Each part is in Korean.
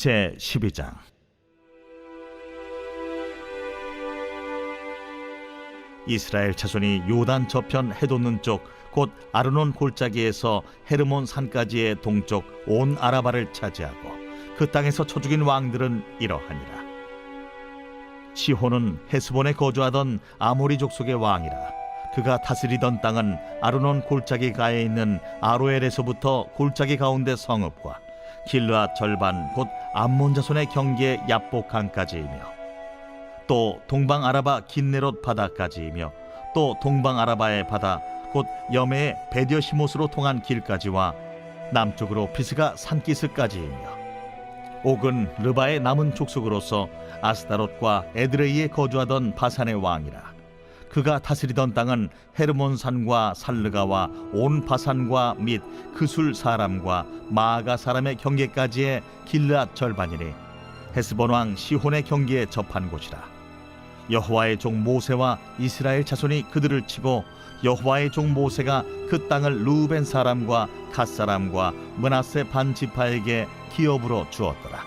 제12장. 이스라엘 자손이 요단 저편 해돋는 쪽 곧 아르논 골짜기에서 헤르몬 산까지의 동쪽 온 아라바를 차지하고 그 땅에서 쳐 죽인 왕들은 이러하니라. 시혼은 헤스본에 거주하던 아모리 족속의 왕이라. 그가 다스리던 땅은 아르논 골짜기 가에 있는 아로엘에서부터 골짜기 가운데 성읍과 길르앗 절반 곧 암몬 자손의 경계 야복강까지이며 또 동방 아라바 긴네롯 바다까지이며 또 동방 아라바의 바다 곧 여메의 베디어시못으로 통한 길까지와 남쪽으로 피스가 산기스까지이며 옥은 르바의 남은 족속으로서 아스다롯과 에드레이에 거주하던 바산의 왕이라. 그가 다스리던 땅은 헤르몬 산과 살르가와 온 바산과 및 그술 사람과 마아가 사람의 경계까지의 길르앗 절반이니 헤스본 왕 시혼의 경계에 접한 곳이라. 여호와의 종 모세와 이스라엘 자손이 그들을 치고 여호와의 종 모세가 그 땅을 루벤 사람과 갓 사람과 므낫세 반 지파에게 기업으로 주었더라.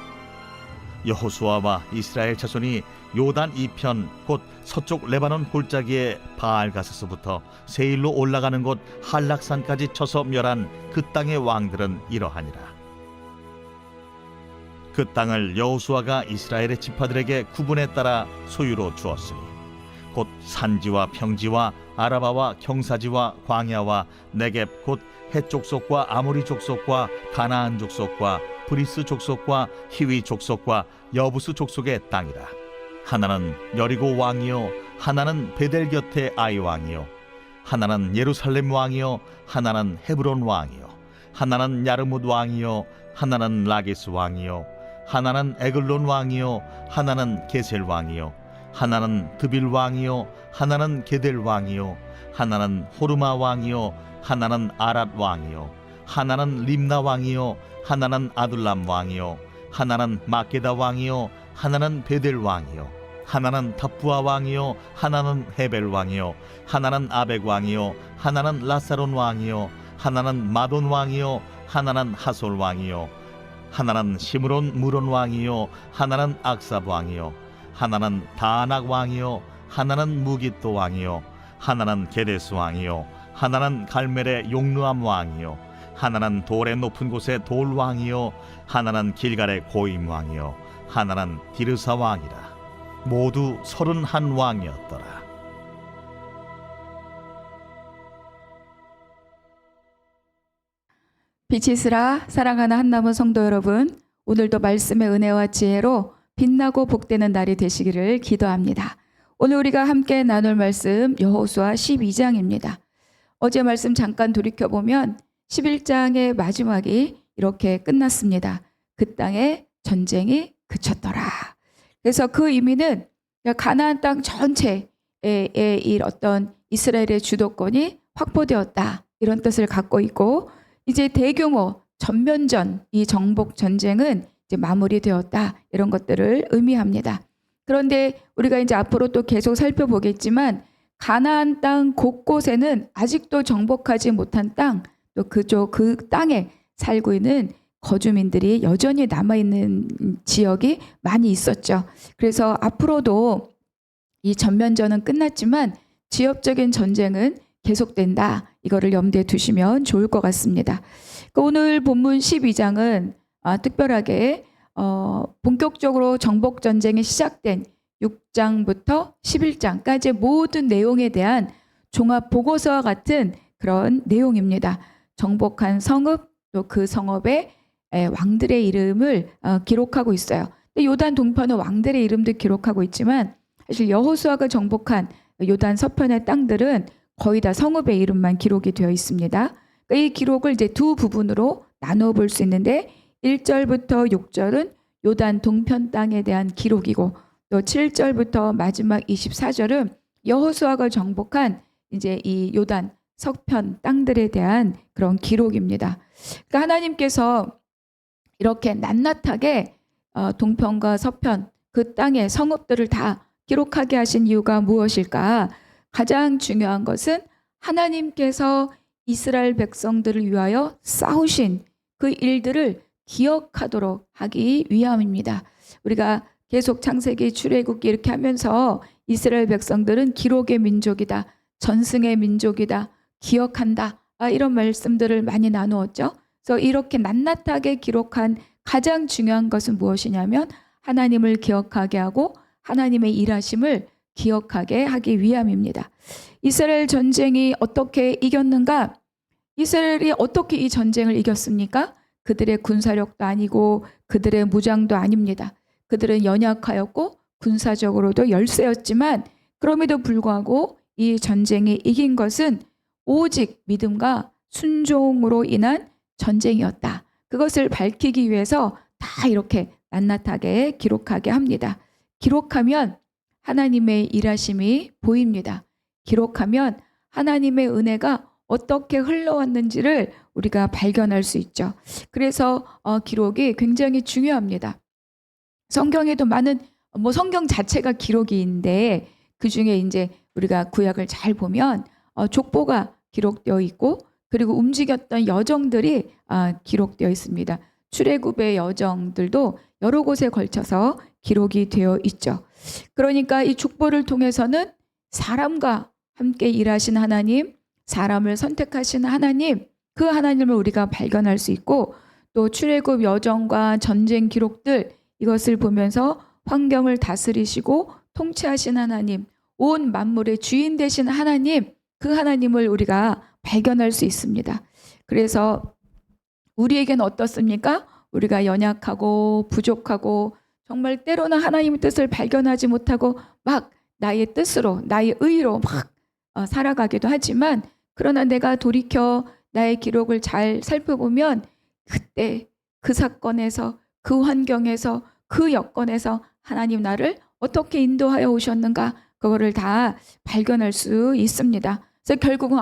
여호수아와 이스라엘 자손이 요단 이편 곧 서쪽 레바논 골짜기의 바알가스서부터 세일로 올라가는 곳 한락산까지 쳐서 멸한 그 땅의 왕들은 이러하니라. 그 땅을 여호수아가 이스라엘의 지파들에게 구분에 따라 소유로 주었으니 곧 산지와 평지와 아라바와 경사지와 광야와 네겝 곧 헷 족속과 아모리 족속과 가나안 족속과 브리스 족속과 히위 족속과 여부스 족속의 땅이라. 하나는 여리고 왕이요 하나는 베델 곁의 아이 왕이요 하나는 예루살렘 왕이요 하나는 헤브론 왕이요 하나는 야르뭇 왕이요 하나는 라게스 왕이요 하나는 에글론 왕이요 하나는 게셀 왕이요 하나는 드빌 왕이요 하나는 게델 왕이요 하나는 호르마 왕이요 하나는 아랏 왕이요 하나는 림나 왕이요 하나는 아둘람 왕이요 하나는 마게다 왕이요 하나는 베델 왕이요 하나는 탑부아 왕이요 하나는 헤벨 왕이요 하나는 아벡 왕이요 하나는 라사론 왕이요 하나는 마돈 왕이요 하나는 하솔 왕이요 하나는 시므론 무론 왕이요 하나는 악삽 왕이요 하나는 다낙 왕이요 하나는 무깃도 왕이요 하나는 게데스 왕이요 하나는 갈멜의 용르암 왕이요 하나는 돌의 높은 곳의 돌 왕이요 하나는 길갈의 고임 왕이요 하나는 디르사 왕이라. 모두 31 왕이었더라. 빛이 있으라 사랑하는 한남은 성도 여러분, 오늘도 말씀의 은혜와 지혜로 빛나고 복되는 날이 되시기를 기도합니다. 오늘 우리가 함께 나눌 말씀 여호수아 12장입니다. 어제 말씀 잠깐 돌이켜보면 11장의 마지막이 이렇게 끝났습니다. 그 땅에 전쟁이 그쳤더라. 그래서 그 의미는 가나안 땅 전체의 이 어떤 이스라엘의 주도권이 확보되었다, 이런 뜻을 갖고 있고, 이제 대규모 전면전, 이 정복 전쟁은 이제 마무리되었다, 이런 것들을 의미합니다. 그런데 우리가 이제 앞으로 또 계속 살펴보겠지만 가나안 땅 곳곳에는 아직도 정복하지 못한 땅, 또 그쪽 그 땅에 살고 있는 거주민들이 여전히 남아있는 지역이 많이 있었죠. 그래서 앞으로도 이 전면전은 끝났지만 지역적인 전쟁은 계속된다, 이거를 염두에 두시면 좋을 것 같습니다. 오늘 본문 12장은 특별하게 본격적으로 정복 전쟁이 시작된 6장부터 11장까지의 모든 내용에 대한 종합 보고서와 같은 그런 내용입니다. 정복한 성읍, 또 그 성읍의 왕들의 이름을 기록하고 있어요. 요단 동편은 왕들의 이름도 기록하고 있지만 사실 여호수아가 정복한 요단 서편의 땅들은 거의 다 성읍의 이름만 기록이 되어 있습니다. 이 기록을 이제 두 부분으로 나누어 볼 수 있는데 1절부터 6절은 요단 동편 땅에 대한 기록이고, 또 7절부터 마지막 24절은 여호수아가 정복한 이제 이 요단 서편 땅들에 대한 그런 기록입니다. 그러니까 하나님께서 이렇게 낱낱하게 동편과 서편 그 땅의 성읍들을 다 기록하게 하신 이유가 무엇일까? 가장 중요한 것은 하나님께서 이스라엘 백성들을 위하여 싸우신 그 일들을 기억하도록 하기 위함입니다. 우리가 계속 창세기, 출애굽기 이렇게 하면서 이스라엘 백성들은 기록의 민족이다, 전승의 민족이다, 기억한다, 이런 말씀들을 많이 나누었죠. 그래서 이렇게 낱낱하게 기록한 가장 중요한 것은 무엇이냐면 하나님을 기억하게 하고 하나님의 일하심을 기억하게 하기 위함입니다. 이스라엘 전쟁이 어떻게 이겼는가? 이스라엘이 어떻게 이 전쟁을 이겼습니까? 그들의 군사력도 아니고 그들의 무장도 아닙니다. 그들은 연약하였고 군사적으로도 열세였지만 그럼에도 불구하고 이 전쟁이 이긴 것은 오직 믿음과 순종으로 인한 전쟁이었다. 그것을 밝히기 위해서 다 이렇게 낱낱하게 기록하게 합니다. 기록하면 하나님의 일하심이 보입니다. 기록하면 하나님의 은혜가 어떻게 흘러왔는지를 우리가 발견할 수 있죠. 그래서 기록이 굉장히 중요합니다. 성경에도 많은 성경 자체가 기록인데 그 중에 이제 우리가 구약을 잘 보면 족보가 기록되어 있고 그리고 움직였던 여정들이 기록되어 있습니다. 출애굽의 여정들도 여러 곳에 걸쳐서 기록이 되어 있죠. 그러니까 이 족보를 통해서는 사람과 함께 일하신 하나님, 사람을 선택하신 하나님, 그 하나님을 우리가 발견할 수 있고 또 출애굽 여정과 전쟁 기록들 이것을 보면서 환경을 다스리시고 통치하신 하나님, 온 만물의 주인 되신 하나님, 그 하나님을 우리가 발견할 수 있습니다. 그래서 우리에게는 어떻습니까? 우리가 연약하고 부족하고 정말 때로는 하나님의 뜻을 발견하지 못하고 막 나의 뜻으로 나의 의로 막 살아가기도 하지만 그러나 내가 돌이켜 나의 기록을 잘 살펴보면 그때 그 사건에서 그 환경에서 그 여건에서 하나님 나를 어떻게 인도하여 오셨는가 그거를 다 발견할 수 있습니다. 그래서 결국은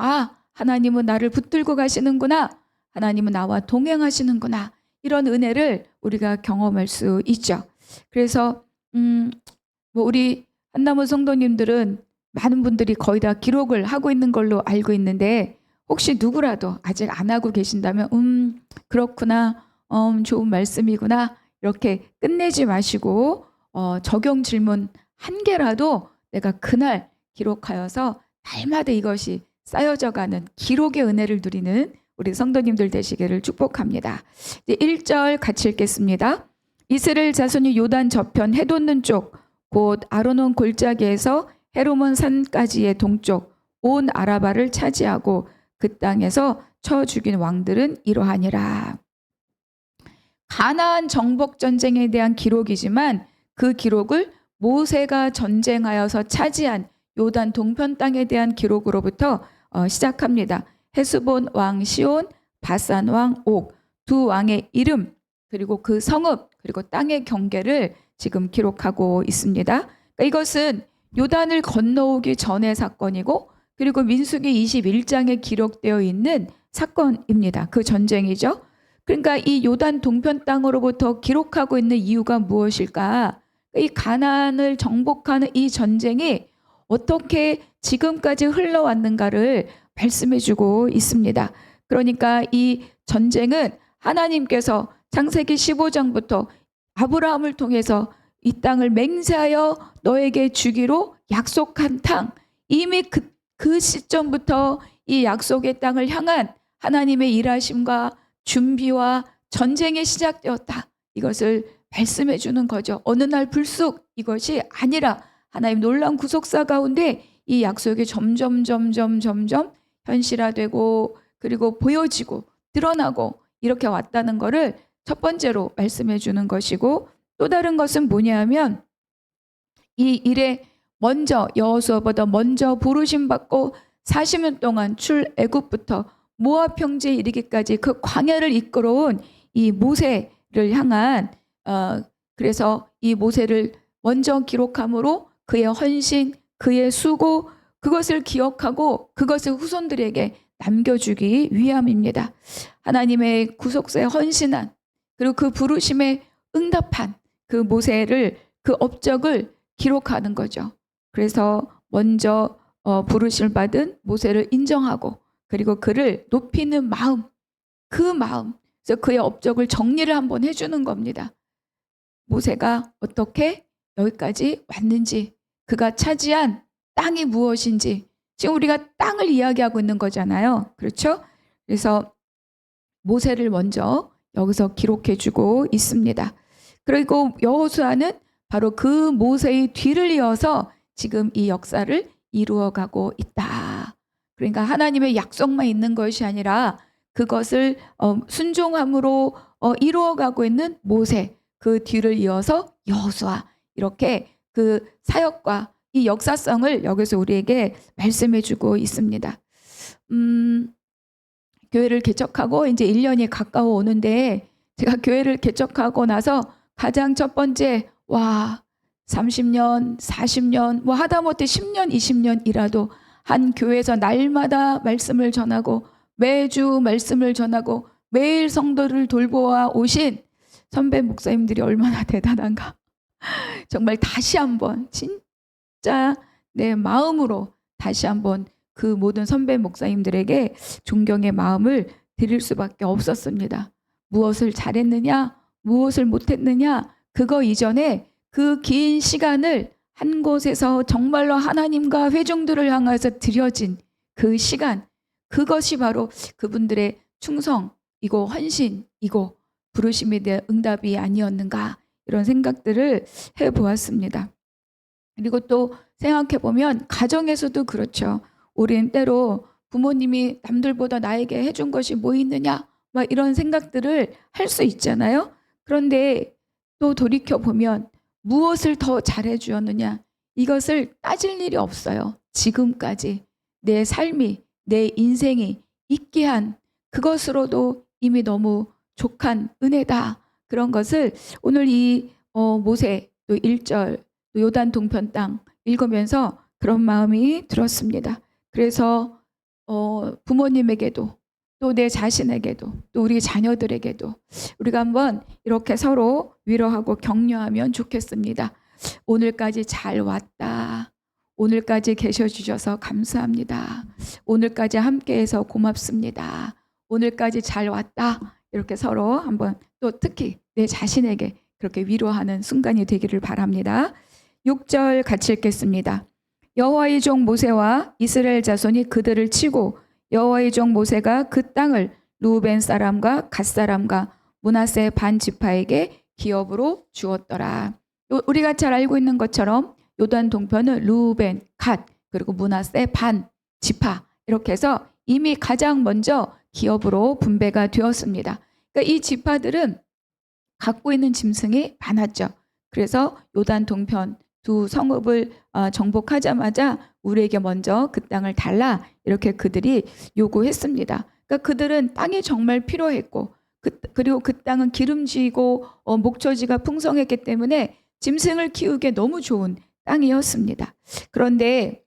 하나님은 나를 붙들고 가시는구나. 하나님은 나와 동행하시는구나. 이런 은혜를 우리가 경험할 수 있죠. 그래서 우리 한나무 성도님들은 많은 분들이 거의 다 기록을 하고 있는 걸로 알고 있는데 혹시 누구라도 아직 안 하고 계신다면 그렇구나. 좋은 말씀이구나. 이렇게 끝내지 마시고 적용 질문 한 개라도 내가 그날 기록하여서 날마다 이것이 쌓여져가는 기록의 은혜를 누리는 우리 성도님들 되시기를 축복합니다. 이제 1절 같이 읽겠습니다. 이스라엘 자손이 요단 저편 해돋는 쪽 곧 아르논 골짜기에서 헤르몬 산까지의 동쪽 온 아라바를 차지하고 그 땅에서 쳐 죽인 왕들은 이러하니라. 가나안 정복 전쟁에 대한 기록이지만 그 기록을 모세가 전쟁하여서 차지한 요단 동편 땅에 대한 기록으로부터 시작합니다. 헤스본 왕 시온, 바산 왕 옥, 두 왕의 이름 그리고 그 성읍 그리고 땅의 경계를 지금 기록하고 있습니다. 그러니까 이것은 요단을 건너오기 전의 사건이고 그리고 민수기 21장에 기록되어 있는 사건입니다. 그 전쟁이죠. 그러니까 이 요단 동편 땅으로부터 기록하고 있는 이유가 무엇일까? 이 가나안을 정복하는 이 전쟁이 어떻게 지금까지 흘러왔는가를 말씀해주고 있습니다. 그러니까 이 전쟁은 하나님께서 창세기 15장부터 아브라함을 통해서 이 땅을 맹세하여 너에게 주기로 약속한 땅, 이미 그 시점부터 이 약속의 땅을 향한 하나님의 일하심과 준비와 전쟁이 시작되었다. 이것을 말씀해 주는 거죠. 어느 날 불쑥 이것이 아니라 하나님 놀라운 구속사 가운데 이 약속이 점점 현실화되고 그리고 보여지고 드러나고 이렇게 왔다는 것을 첫 번째로 말씀해 주는 것이고 또 다른 것은 뭐냐면 이 일에 먼저 여호수아보다 먼저 부르심 받고 40년 동안 출애굽부터 모압 평지에 이르기까지 그 광야를 이끌어온 이 모세를 향한 그래서 이 모세를 먼저 기록함으로 그의 헌신, 그의 수고 그것을 기억하고 그것을 후손들에게 남겨주기 위함입니다. 하나님의 구속사에 헌신한 그리고 그 부르심에 응답한 그 모세를 그 업적을 기록하는 거죠. 그래서 먼저 부르심을 받은 모세를 인정하고 그리고 그를 높이는 마음, 그 마음, 그래서 그의 업적을 정리를 한번 해주는 겁니다. 모세가 어떻게 여기까지 왔는지, 그가 차지한 땅이 무엇인지. 지금 우리가 땅을 이야기하고 있는 거잖아요. 그렇죠? 그래서 모세를 먼저 여기서 기록해주고 있습니다. 그리고 여호수아는 바로 그 모세의 뒤를 이어서 지금 이 역사를 이루어가고 있다. 그러니까 하나님의 약속만 있는 것이 아니라 그것을 순종함으로 이루어가고 있는 모세, 그 뒤를 이어서 여호수아, 이렇게 그 사역과 이 역사성을 여기서 우리에게 말씀해주고 있습니다. 교회를 개척하고 이제 1년이 가까워 오는데, 제가 교회를 개척하고 나서 가장 첫 번째, 30년, 40년, 뭐 하다못해 10년, 20년이라도 한 교회에서 날마다 말씀을 전하고 매주 말씀을 전하고 매일 성도를 돌보아 오신 선배 목사님들이 얼마나 대단한가. 정말 다시 한번 진짜 내 마음으로 다시 한번 그 모든 선배 목사님들에게 존경의 마음을 드릴 수밖에 없었습니다. 무엇을 잘했느냐, 무엇을 못했느냐, 그거 이전에 그 긴 시간을 한 곳에서 정말로 하나님과 회중들을 향해서 드려진 그 시간, 그것이 바로 그분들의 충성이고 헌신이고 부르심에 대한 응답이 아니었는가, 이런 생각들을 해보았습니다. 그리고 또 생각해보면 가정에서도 그렇죠. 우리는 때로 부모님이 남들보다 나에게 해준 것이 뭐 있느냐, 막 이런 생각들을 할 수 있잖아요. 그런데 또 돌이켜보면 무엇을 더 잘해 주었느냐, 이것을 따질 일이 없어요. 지금까지 내 삶이, 내 인생이 있게 한 그것으로도 이미 너무 족한 은혜다. 그런 것을 오늘 이 모세 또 1절 또 요단 동편 땅 읽으면서 그런 마음이 들었습니다. 그래서 부모님에게도 또 내 자신에게도 또 우리 자녀들에게도 우리가 한번 이렇게 서로 위로하고 격려하면 좋겠습니다. 오늘까지 잘 왔다. 오늘까지 계셔주셔서 감사합니다. 오늘까지 함께해서 고맙습니다. 오늘까지 잘 왔다. 이렇게 서로 한번 또 특히 내 자신에게 그렇게 위로하는 순간이 되기를 바랍니다. 6절 같이 읽겠습니다. 여호와의 종 모세와 이스라엘 자손이 그들을 치고 여호와의 종 모세가 그 땅을 루벤 사람과 갓 사람과 므낫세 반 지파에게 기업으로 주었더라. 우리가 잘 알고 있는 것처럼 요단 동편은 루벤, 갓, 그리고 므낫세 반 지파, 이렇게 해서 이미 가장 먼저 기업으로 분배가 되었습니다. 그러니까 이 지파들은 갖고 있는 짐승이 많았죠. 그래서 요단 동편 두 성읍을 정복하자마자 우리에게 먼저 그 땅을 달라, 이렇게 그들이 요구했습니다. 그러니까 그들은 땅이 정말 필요했고 그리고 그 땅은 기름지고 목초지가 풍성했기 때문에 짐승을 키우기에 너무 좋은 땅이었습니다. 그런데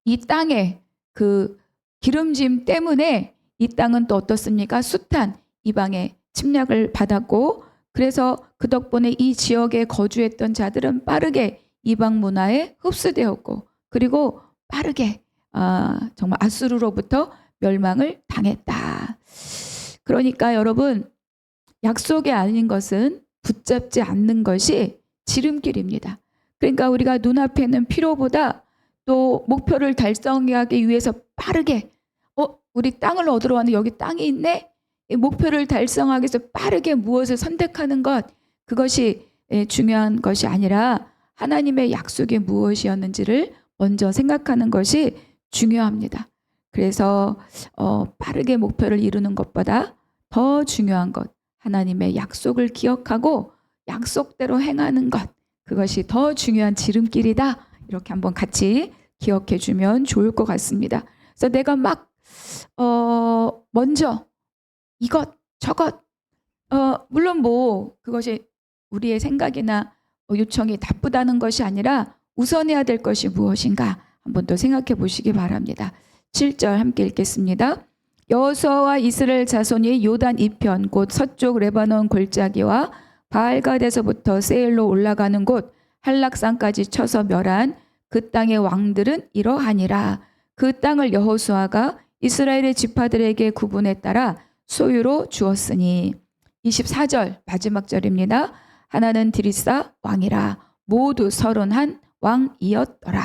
이 땅의 그 기름짐 때문에 이 땅은 또 어떻습니까? 숱한 이방의 침략을 받았고, 그래서 그 덕분에 이 지역에 거주했던 자들은 빠르게 이방 문화에 흡수되었고, 그리고 빠르게 정말 아수르로부터 멸망을 당했다. 그러니까 여러분, 약속이 아닌 것은 붙잡지 않는 것이 지름길입니다. 그러니까 우리가 눈앞에 있는 필요보다 또 목표를 달성하기 위해서 빠르게 우리 땅을 얻으러 왔는데 여기 땅이 있네? 이 목표를 달성하기 위해서 빠르게 무엇을 선택하는 것, 그것이 중요한 것이 아니라 하나님의 약속이 무엇이었는지를 먼저 생각하는 것이 중요합니다. 그래서 빠르게 목표를 이루는 것보다 더 중요한 것, 하나님의 약속을 기억하고 약속대로 행하는 것, 그것이 더 중요한 지름길이다. 이렇게 한번 같이 기억해 주면 좋을 것 같습니다. 그래서 내가 막 먼저 이것 저것 물론 뭐 그것이 우리의 생각이나 요청이 나쁘다는 것이 아니라 우선해야 될 것이 무엇인가 한번 더 생각해 보시기 바랍니다. 7절 함께 읽겠습니다. 여호수아와 이스라엘 자손이 요단 이편 곧 서쪽 레바논 골짜기와 바알갓에서부터 세일로 올라가는 곳 한락산까지 쳐서 멸한 그 땅의 왕들은 이러하니라. 그 땅을 여호수아가 이스라엘의 지파들에게 구분에 따라 소유로 주었으니 24절 마지막 절입니다. 하나는 드리사 왕이라 모두 31 왕이었더라.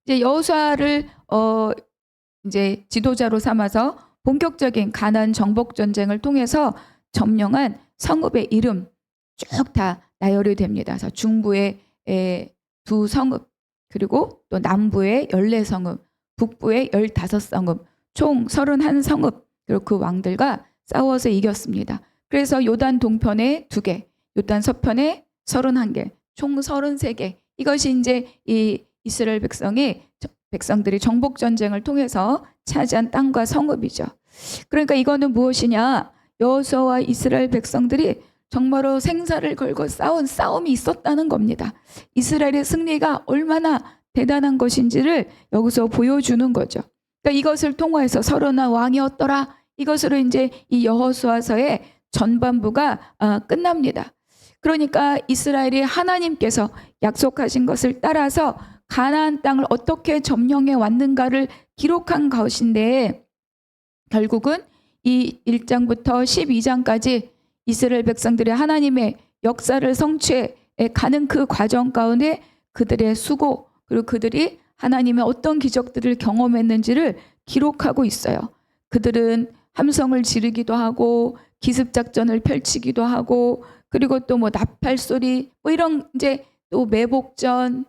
이제 여호수아를 이제 지도자로 삼아서 본격적인 가나안 정복 전쟁을 통해서 점령한 성읍의 이름 쭉 다 나열이 됩니다. 그래서 중부의 2성읍, 그리고 또 남부의 14성읍, 북부의 15성읍, 총 31성읍, 그리고 그 왕들과 싸워서 이겼습니다. 그래서 요단 동편에 2개, 요단 서편에 31개, 총 33개. 이것이 이제 이 이스라엘 백성들이 정복 전쟁을 통해서 차지한 땅과 성읍이죠. 그러니까 이거는 무엇이냐? 여호수아와 이스라엘 백성들이 정말로 생사를 걸고 싸운 싸움이 있었다는 겁니다. 이스라엘의 승리가 얼마나 대단한 것인지를 여기서 보여주는 거죠. 그러니까 이것을 통해서 31 왕이었더라. 이것으로 이제 이 여호수아서의 전반부가 끝납니다. 그러니까 이스라엘이 하나님께서 약속하신 것을 따라서 가나안 땅을 어떻게 점령해 왔는가를 기록한 것인데, 결국은 이 1장부터 12장까지 이스라엘 백성들이 하나님의 역사를 성취해 가는 그 과정 가운데 그들의 수고, 그리고 그들이 하나님의 어떤 기적들을 경험했는지를 기록하고 있어요. 그들은 함성을 지르기도 하고 기습작전을 펼치기도 하고, 그리고 또 뭐 나팔 소리, 뭐 이런 이제 또 매복전,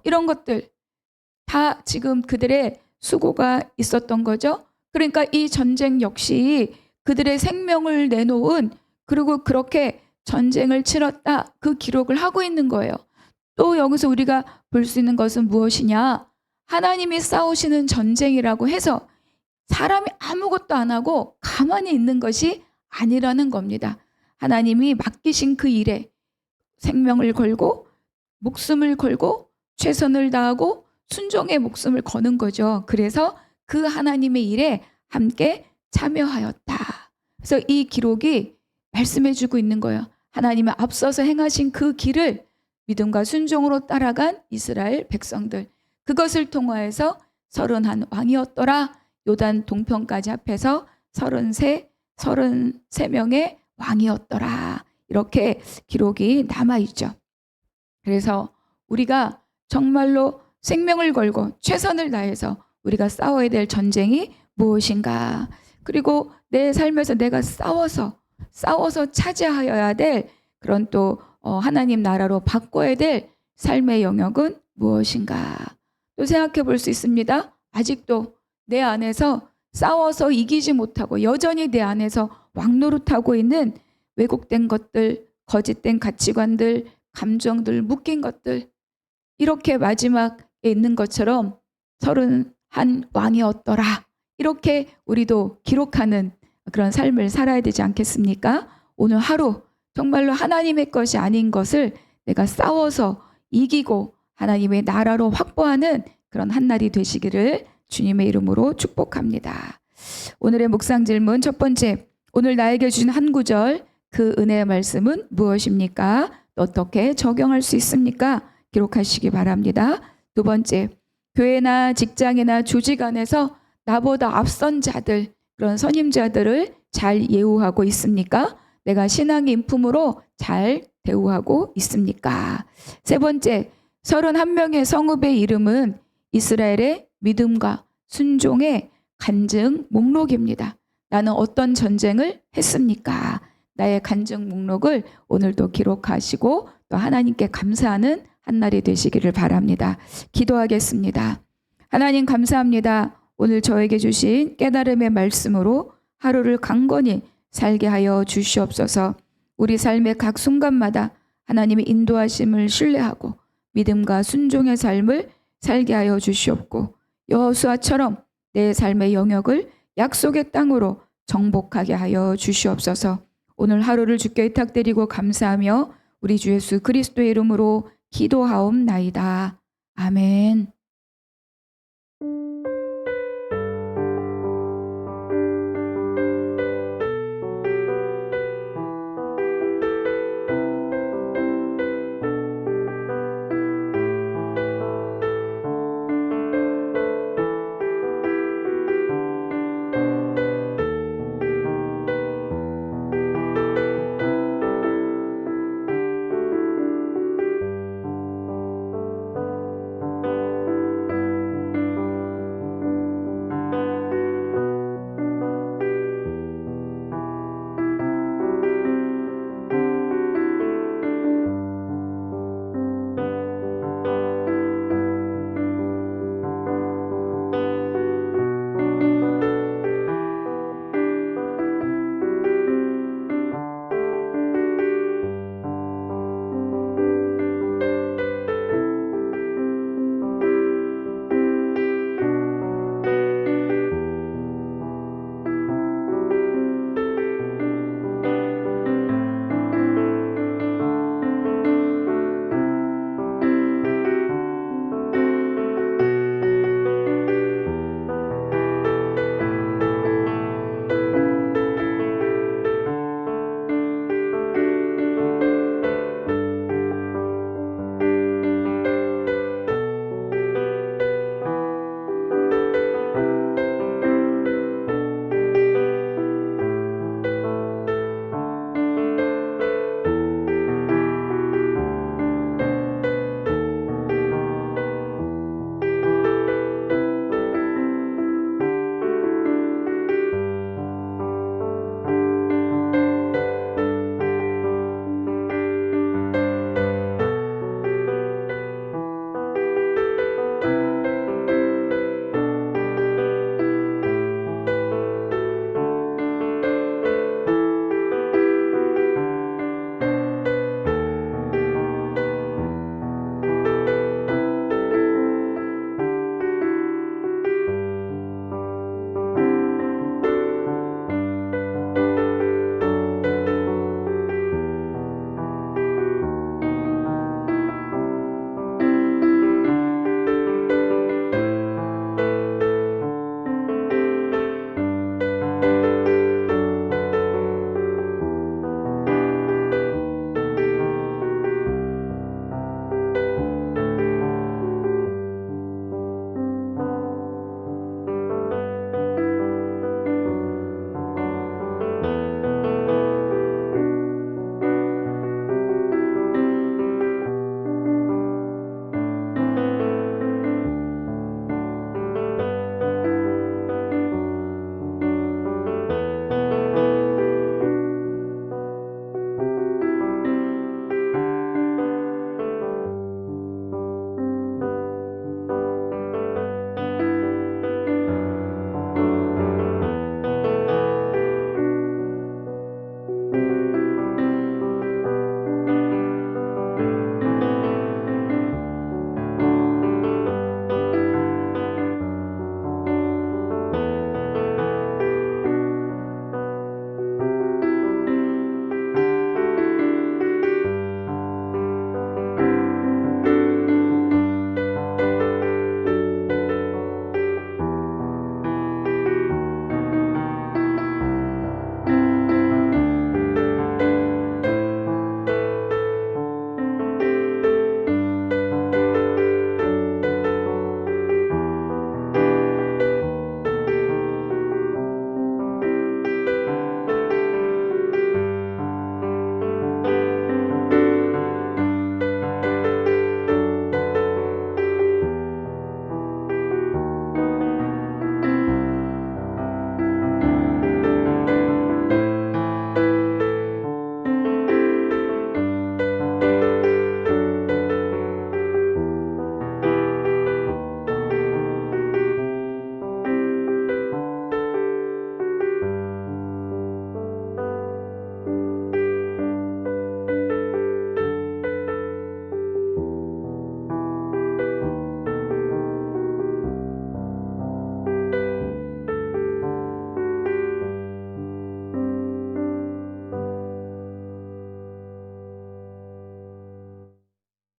이런 것들 다 지금 그들의 수고가 있었던 거죠. 그러니까 이 전쟁 역시 그들의 생명을 내놓은, 그리고 그렇게 전쟁을 치렀다, 그 기록을 하고 있는 거예요. 또 여기서 우리가 볼 수 있는 것은 무엇이냐? 하나님이 싸우시는 전쟁이라고 해서 사람이 아무것도 안 하고 가만히 있는 것이 아니라는 겁니다. 하나님이 맡기신 그 일에 생명을 걸고 목숨을 걸고 최선을 다하고 순종의 목숨을 거는 거죠. 그래서 그 하나님의 일에 함께 참여하였다. 그래서 이 기록이 말씀해주고 있는 거예요. 하나님이 앞서서 행하신 그 길을 믿음과 순종으로 따라간 이스라엘 백성들, 그것을 통하여서 31 왕이었더라. 요단 동편까지 합해서 33명의 왕이었더라. 이렇게 기록이 남아있죠. 그래서 우리가 정말로 생명을 걸고 최선을 다해서 우리가 싸워야 될 전쟁이 무엇인가, 그리고 내 삶에서 내가 싸워서 차지하여야 될 그런 또 하나님 나라로 바꿔야 될 삶의 영역은 무엇인가, 또 생각해 볼 수 있습니다. 아직도 내 안에서 싸워서 이기지 못하고 여전히 내 안에서 왕노릇하고 있는 왜곡된 것들, 거짓된 가치관들, 감정들, 묶인 것들, 이렇게 마지막에 있는 것처럼 31 왕이었더라. 이렇게 우리도 기록하는 그런 삶을 살아야 되지 않겠습니까? 오늘 하루 정말로 하나님의 것이 아닌 것을 내가 싸워서 이기고 하나님의 나라로 확보하는 그런 한날이 되시기를 주님의 이름으로 축복합니다. 오늘의 묵상 질문 첫 번째, 오늘 나에게 주신 한 구절, 그 은혜의 말씀은 무엇입니까? 어떻게 적용할 수 있습니까? 기록하시기 바랍니다. 두 번째, 교회나 직장이나 조직 안에서 나보다 앞선 자들, 그런 선임자들을 잘 예우하고 있습니까? 내가 신앙의 인품으로 잘 대우하고 있습니까? 세 번째, 31명의 성읍의 이름은 이스라엘의 믿음과 순종의 간증 목록입니다. 나는 어떤 전쟁을 했습니까? 나의 간증 목록을 오늘도 기록하시고 또 하나님께 감사하는 한날이 되시기를 바랍니다. 기도하겠습니다. 하나님 감사합니다. 오늘 저에게 주신 깨달음의 말씀으로 하루를 강건히 살게 하여 주시옵소서. 우리 삶의 각 순간마다 하나님의 인도하심을 신뢰하고 믿음과 순종의 삶을 살게 하여 주시옵고, 여호수아처럼 내 삶의 영역을 약속의 땅으로 정복하게 하여 주시옵소서. 오늘 하루를 주께 의탁드리고 감사하며 우리 주 예수 그리스도의 이름으로 기도하옵나이다. 아멘.